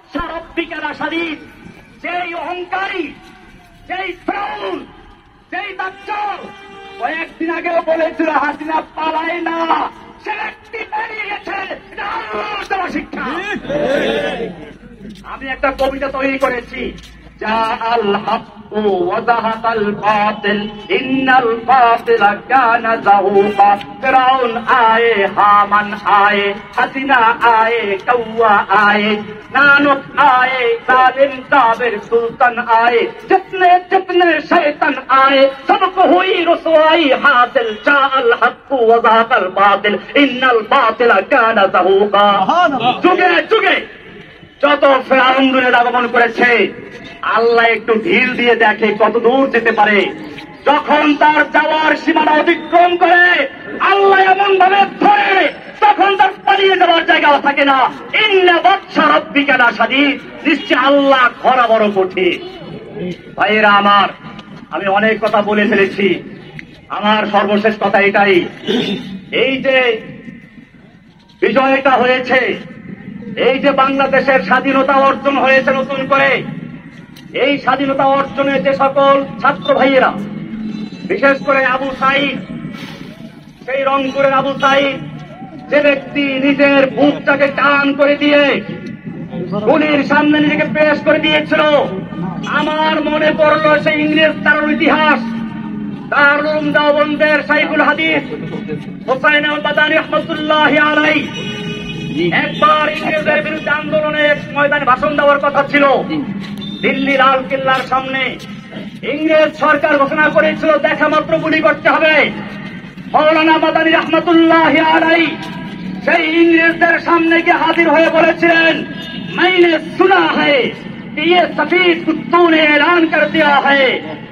বাদশা রব্বিকা লাশাদীদ, যেই অহংকারী, যেই ফিরআউন, যেই দাজ্জাল কয়েকদিন আগেও বলেছিল হাসিনা পালায় না, সে ব্যক্তি পালিয়ে গেছে। এটা আল্লাহর দেওয়া শিক্ষা। আমি একটা কবিতা তৈরি করেছি, জাআল হাক্কু ওয়া যাহাকাল বাতিল ইন্নাল বাতিলা কানা যাহুকা। ফিরআউন আয়ে, হামান আয়ে, হাসিনা আয়ে, কৌয়া আয়ে, नानक आए, जालिम जाबिर सुल्तान आए, जितने जितने शैतान आए, सबको हुई रुसवाई हासिल। जाअल हक्कु व ज़ाक़ल बातिल इन्नल बातिला काना ज़हूक़ा। যুগে যুগে যত ফিরআউন দুনিয়াতে আগমন করেছে, আল্লাহ একটু ঢিল দিয়ে দেখে কত দূর যেতে পারে। যখন তার যাওয়ার সীমানা অতিক্রম করে, আল্লাহ এমন ভাবে ধরে তখন তার পালিয়ে যাওয়ার জায়গা থাকে না। ইন্না বাদশা রব্বিকা লাশাদীদ, নিশ্চয় আল্লাহ ধরা বড় কঠিন। ভাইয়েরা আমার, আমি অনেক কথা বলে ফেলেছি, আমার সর্বশেষ কথা এটাই, এই যে বিজয়টা হয়েছে, এই যে বাংলাদেশের স্বাধীনতা অর্জন হয়েছে নতুন করে, এই স্বাধীনতা অর্জনে যে সকল ছাত্র ভাইয়েরা, বিশেষ করে আবু সাঈদ, সেই রংপুরের আবু সাঈদ, যে ব্যক্তি নিজের বুকটাকে টান করে দিয়ে গুলির সামনে নিজেকে পেশ করে দিয়েছিল, আমার মনে পড়ল সেই ইংরেজ তার ইতিহাস। দারুল উলুম দেওবন্দের শাইখুল হাদিস হুসাইন আল মাদানী রাহমাতুল্লাহি আলাইহি একবার ইংরেজদের বিরুদ্ধে আন্দোলনে ময়দানে ভাষণ দেওয়ার কথা ছিল। দিল্লি লাল কেল্লার সামনে ইংরেজ সরকার ঘোষণা করেছিল দেখা মাত্র গুলি করতে হবে। মাওলানা মাদানী রাহমাতুল্লাহি আলাইহি সেই ইংরেজদের সামনে গিয়ে হাজির হয়ে বলেছিলেন, मैंने सुना है कि ये सफेद कुत्तों ने ऐलान कर दिया है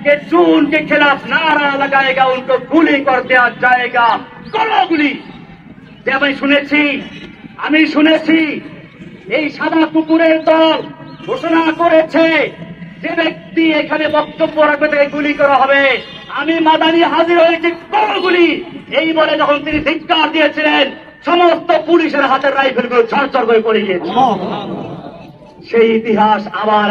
कि जो उनके खिलाफ नारा लगाएगा उनको गुली कर दिया जाएगा। करो गुली। যে আমি শুনেছি এই সাদা কুকুরের দল ঘোষণা করেছে যে ব্যক্তি এখানে বক্তব্য রাখবে তাকে গুলি করা হবে। আমি মাদানী হাজির হয়েছি, করো গুলি। এই বলে যখন তিনি ধিক্কার দিয়েছিলেন, সমস্ত পুলিশের হাতের রাইফেলগুলো ঝরঝর করে পড়ে গিয়েছে। সেই ইতিহাস আর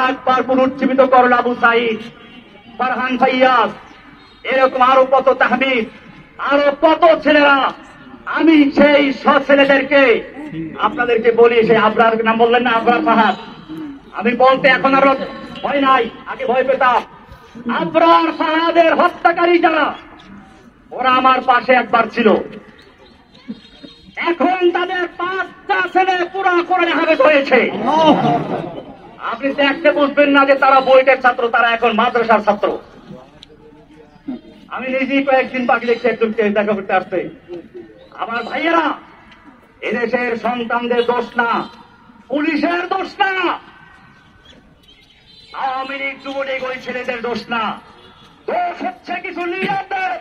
একবার পুনরুজ্জীবিত করল আবু সাঈদ, ফারহান ফাইয়াজ, এরকম আরো কত তাহমিদ, আরো কত ছেলেরা। আমি সেই সব ছেলেদেরকে আপনাদেরকে বলি, সেই আবরার নাম বললেন না, আবরার ফাহাদ, আমি বলতে এখন আরো ভয় নাই, আগে ভয় পেতাম। আবরার ফাহাদের হত্যাকারী যারা, ওরা আমার পাশে একবার ছিল, এখন তাদের 5টা ছেলে পুরা কোরআনে হাফেজ হয়েছে। আপনি দেখতে বুঝবেন না যে তারা বইটের ছাত্র, তারা এখন মাদ্রাসার ছাত্র। আমি নিজেই কয়েকদিন বাকি দেখছি একজনকে দেখা করতে আসছে। আমার ভাইয়েরা, এদেশের সন্তানদের দোষ না, পুলিশের দোষ না, আওয়ামী লীগ যুবলীগ ওই ছেলেদের দোষ না, দোষ হচ্ছে কিছু লিডারদের,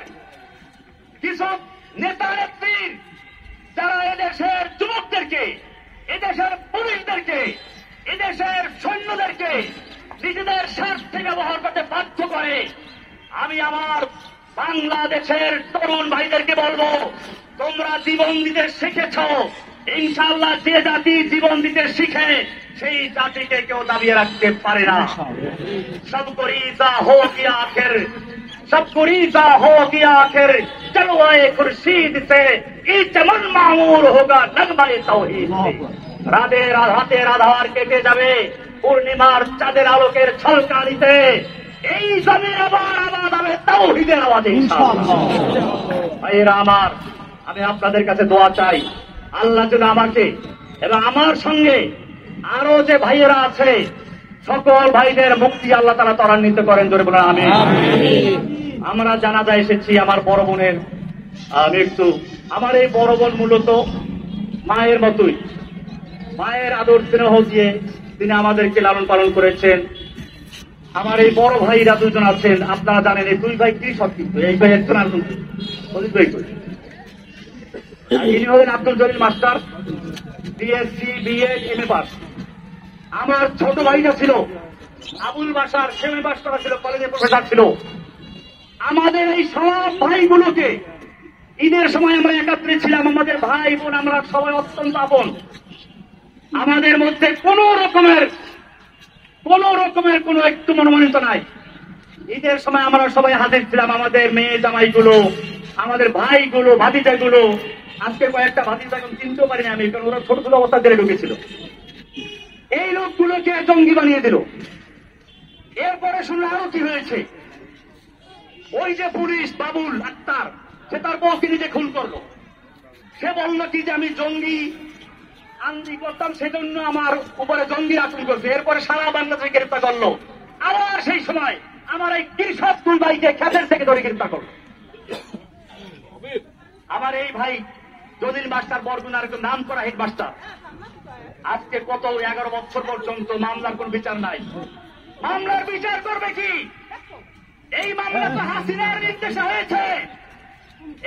কিছু নেতা নেত্রীর, যারা এদেশের যুবকদেরকে, এদেশের পুলিশদেরকে, এদেশের সৈন্যদেরকে নিজেদের স্বার্থে ব্যবহার করতে বাধ্য করে। আমি আমার বাংলাদেশের তরুণ ভাইদেরকে বলবো, তোমরা জীবন দিতে শিখেছ, ইনশাআল্লাহ যে জাতি জীবন দিতে শিখে সেই জাতিকে কেউ দাবিয়ে রাখতে পারে না। সবকো রিজা হো কি আখির, सबको रीज़ा होगी आखिर, जलवाए खुर्शीद से ये चमन मामूर होगा नगमाए तौहीद से। রাতের আধার কেটে যাবে পূর্ণিমার চাঁদের আলোকের ঝলকানিতে, এই জমি আবার আবাদ হবে তাওহীদের আওয়াজে ইনশাআল্লাহ। ভাইয়েরা আমার, আমি আপনাদের কাছে দোয়া চাই, আল্লাহ যেন আমাকে এবং আমার সঙ্গে আরো যে ভাইয়েরা আছে সকল ভাইদের মুক্তি আল্লাহ তাআলা ত্বরান্বিত করেন, জোরে বলেন আমিন। আমরা জানাজা এসেছি আমার বড় বোনের মৃত্যু। আমার এই বড় বোন মূলত মায়ের মতোই, মায়ের আদর স্নেহ দিয়ে তিনি আমাদেরকে লালন পালন করেছেন। আমার এই বড় ভাইরা দুজন আছেন, আপনারা জানেন এই দুই ভাই কি সত্যিত্ব, এই ভাই একজন আছেন অজিত ভাই, ইনি হলেন Abdul Jalil master, BSc BEd MA pass. আমার ছোট ভাইটা ছিল আবুল বাশার, সেমি মাস্টার ছিল, কলেজে প্রফেসর ছিল। আমাদের এই সব ভাইগুলোকে ঈদের সময় আমরা একাত্রে ছিলাম, আমাদের ভাই বোন আমরা সবাই অত্যন্ত আপন। আমাদের মধ্যে কোন রকমের কোন একটু মনোমানিত নাই। ঈদের সময় আমরা সবাই হাজির ছিলাম, আমাদের মেয়ে জামাইগুলো, আমাদের ভাইগুলো, ভাতিজাগুলো। আজকে কয়েকটা ভাতিজা এখন চিনতেও পারিনি আমি, কারণ ওরা ছোট ছোট অবস্থা জেলে ঢুকেছিল। এই লোকগুলোকে জঙ্গি বানিয়ে দিল। এরপরে শুনলে আরো কি হয়েছে, ওই যে পুলিশ বাবুল আক্তার, সে তার বউকে নিজে খুন করলো। সে বলল কি যে আমি জঙ্গি আন্দি করতাম, সেজন্য আমার উপরে জঙ্গি আচরণ করছে। এরপরে সারা বাংলাদেশে গ্রেপ্তার করলো। আবার সেই সময় আমার এই কৃষক দুই ভাইকে খেতের থেকে ধরে গ্রেপ্তার করলো। আমার এই ভাই জলিল মাস্টার বরগুনার নাম করা হেডমাস্টার, আজকে কত 11 বছর পর্যন্ত মামলার কোন বিচার নাই। মামলার বিচার করবে কি? এই মামলা তো হাসিনার নির্দেশে হয়েছে,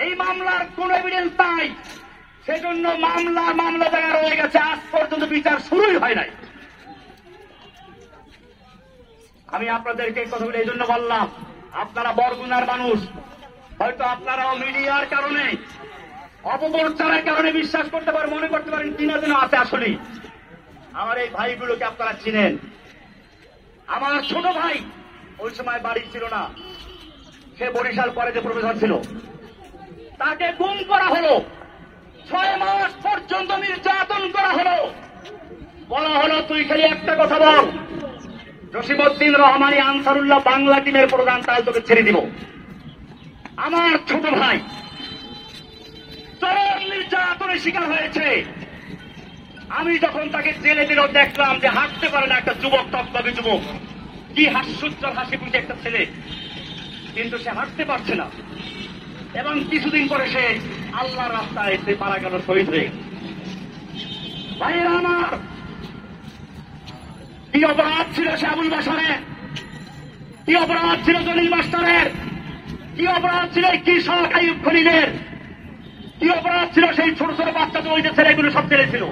এই মামলার কোন এভিডেন্স নাই। সেজন্য মামলা জায়গায় রয়ে গেছে, আজ পর্যন্ত বিচার শুরুই হয় নাই। আমি আপনাদেরকে কথা বলে এই জন্য বললাম, আপনারা বরগুনার মানুষ, হয়তো আপনারাও মিডিয়ার কারণে, অপপ্রচারের কারণে বিশ্বাস করতে পারেন, মনে করতে পারেন চিনা যেন আছে। আসলে আমার এই ভাইগুলোকে আপনারা চিনেন। আমার ছোট ভাই ওই সময় বাড়ি ছিল না, সে বরিশাল কলেজে প্রফেসর ছিল। তাকে গুম করা হলো, 6 মাস পর্যন্ত নির্যাতন করা হলো। বলা হলো তুই খালি একটা কথা বল, জসিমউদ্দিন রহমানী আনসারুল্লাহ বাংলা টিমের প্রধান, তাহলে তোকে ছেড়ে দিব। আমার ছোট ভাই চরম নির্যাতনের শিকার হয়েছে। আমি যখন তাকে জেলে দিল, দেখলাম যে হাঁটতে পারে না একটা যুবক, তৎকালী যুবক, কি হাস্যোজ্জ্বল হাসি খুশি একটা ছেলে, কিন্তু সে হাঁটতে পারছে না। এবং কিছুদিন পরে সে আল্লাহর রাস্তায় এসে মারা গেল, শহীদ হয়ে। ভাইয়েরা আমার, কি অপরাধ ছিল সে আবুল বাশারের, কি অপরাধ ছিল জলিল মাস্টারের, কি অপরাধ ছিল এই কৃষক আইয়ুব খলিলের, কি অপরাধ ছিল সেই ছোট ছোট বাচ্চা, ওই যে ছেলেগুলো সব জেলে ছিল।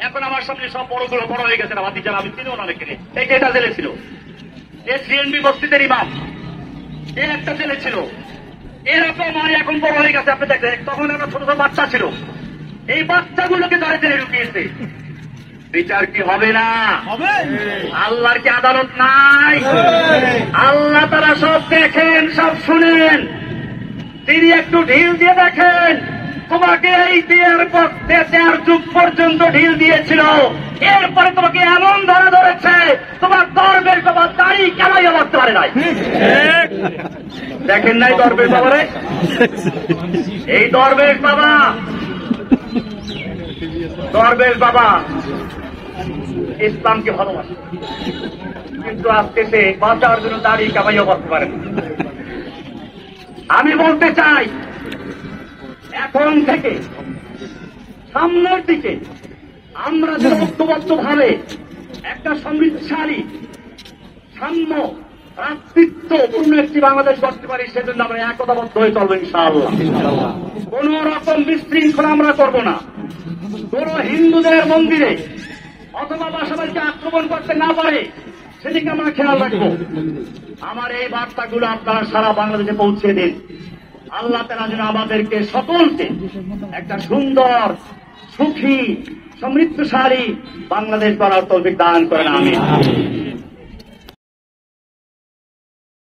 এখন আমার সামনে সব বড়গুলো বড় হয়ে গেছে না, ভাতিজারা আমি চিনিও না অনেকে। এই যে এটা জেলে ছিল, এ সিএনবি বস্তিদের ইমাম, এ একটা জেলে ছিল। এরকম মানে এখন বড় হয়ে গেছে। আপনি দেখেন তখন একটা ছোট ছোট বাচ্চা ছিল, এই বাচ্চাগুলোকে ধরে জেলে ঢুকিয়েছে। বিচার কি হবে না? আল্লাহর কি আদালত নাই? আল্লাহ তারা সব দেখেন, সব শুনেন। তিনি একটু ঢিল দিয়ে দেখেন, তোমাকে এই দেড় যুগ পর্যন্ত ঢিল দিয়েছিল, এরপরে তোমাকে এমন ধরা ধরেছে, তোমার দরবেশ বাবা দাড়ি কেনাইয়া বাঁচতে পারে নাই। দেখেন নাই দরবেশ বাবারে? এই দরবেশ বাবা ইসলামকে ভালোবাসে, কিন্তু আজকে সে বাঁচার জন্য দাড়ি কামাইয়া বাঁচতে পারে না। আমি বলতে চাই, এখন থেকে সামনের দিকে আমরা যে ঐক্যবদ্ধভাবে একটা সমৃদ্ধশালী সাম্য ভ্রাতৃত্বপূর্ণ একটি বাংলাদেশ করতে পারি, সেজন্য আমরা একতাবদ্ধ হয়ে চলবো ইনশাআল্লাহ। কোন রকম বিশৃঙ্খলা আমরা করব না। কোন হিন্দুদের মন্দিরে অথবা বাসাবাড়িতে আক্রমণ করতে না পারে সেদিকে আমরা খেয়াল রাখবো। আমার এই বার্তাগুলো আপনারা সারা বাংলাদেশে পৌঁছে দিন। আল্লাহ তাআলা যেন আমাদেরকে সকলকে একটা সুন্দর, সুখী, সমৃদ্ধশালী বাংলাদেশ গড়ার তৌফিক দান করেন। আমিন।